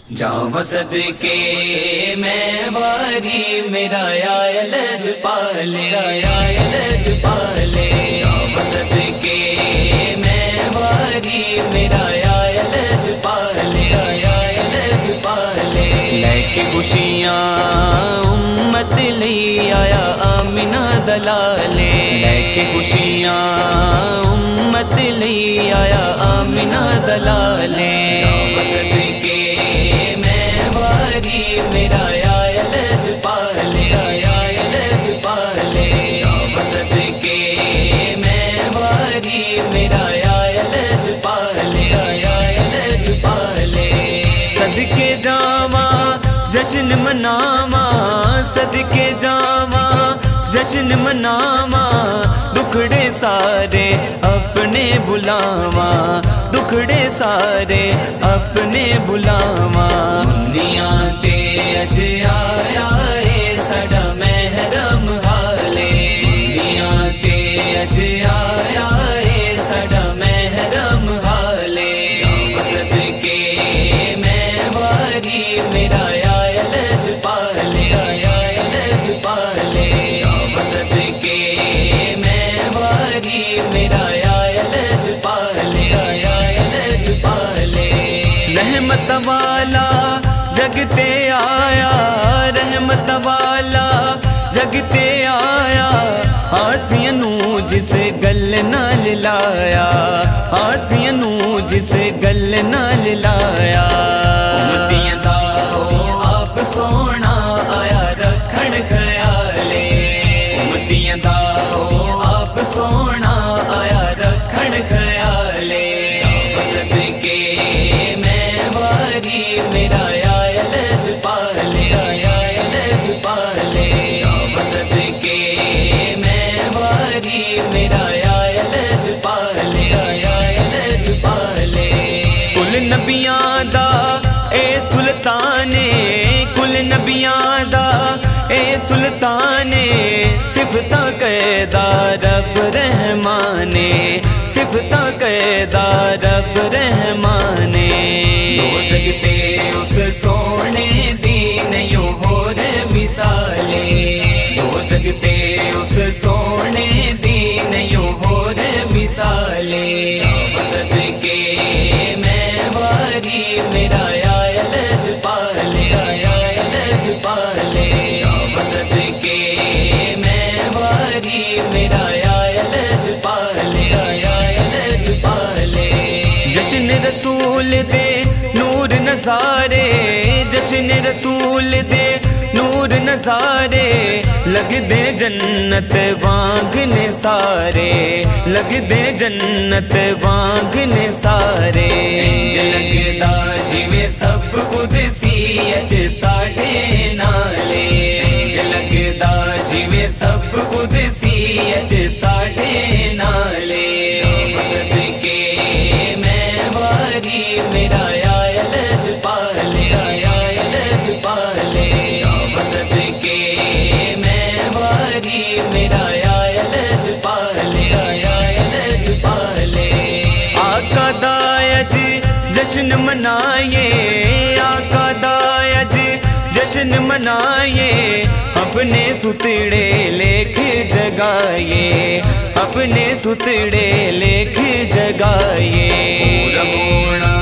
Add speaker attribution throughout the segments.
Speaker 1: جاؤ صدقے میں واری میرا یا لجپالے یا لجپالے جاؤ صدقے میں واری میرا یا لجپالے یا لجپالے لے کے خوشیاں امت لئی آیا آمینہ دلالے لے کے خوشیاں امت لئی آیا آمینہ دلالے جاؤ صدقے میرا یا لجپالے یا لجپالے جاؤ صدقے میں واری میرا یا لجپالے یا لجپالے صدقے جاواں جشن مناواں صدقے جاواں جشن مناواں دکھڑے سارے اپنے بلاواں دکھڑے سارے اپنے بلاواں دنیا تے اج آیا اے ساڈا محرم حالے دنیا تے اج آیا اے ساڈا محرم حالے جاؤ صدقے میں واری میرا یا لجپالے یا لجپالے جاؤ صدقے میں واری میرا یا لجپالے یا لجپالے رحمت والا جگتے آیا رحمت والا جگتے آیا ہاسیاں نوں جس گل نال لایا ہاسیاں نوں جس گل نال لایا امتیاں دا آپ سونا آیا رکھن خیالے امتیاں دا آپ سونا آیا رکھن خیالے جاؤ صدقے میں واری میرا یا لجپالے یا لجپالے جاؤ صدقے میں واری میرا یا لجپالے یا لجپالے کل نبیاں دا اے سلطانے کل نبیاں دا اے سلطانے صفتاں کردا رب رحمانے صفتاں کردا رب رحمانے دو جگتے اس سونے دی نیوں ہور مثالے دو جگتے اس سونے دی نیوں ہور مثالے جاؤ صدقے میں واری میرا یا لجپالے یا لجپالے جاؤ صدقے میں واری میرا یا لجپالے یا لجپالے جشن رسول دے نور نظارے جشن رسول دے نور نظارے لگ دے جنت وانگنے سارے لگ دے جنت وانگنے سارے انج لگدا جویں سب خود سی اج ساڈے نالے انج لگدا جویں سب خود سی اج ساڈے نالے جاؤ صدقے میں واری میرا یا لجپالے یا لجپالے جاؤ صدقے میں واری میرا یا لجپالے یا لجپالے آقا دا اج جشن منائے آقا دا اج جشن منائے اپنے ستڑے لکھ جگائے اپنے ستڑے لکھ جگائے پورا ہونا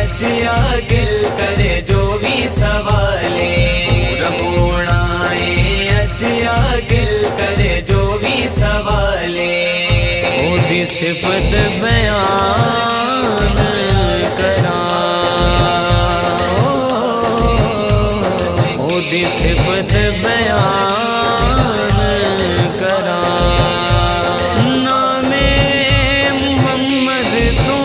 Speaker 1: اج آگل کرے جو بھی سوالے پورا ہونا اج آگل کرے جو بھی سوالے او دی صفت بیان کراں او دی صفت بیان کراں نام محمد تو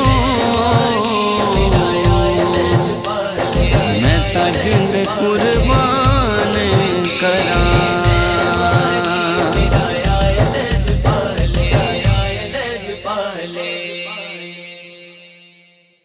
Speaker 1: میں تاجند قربان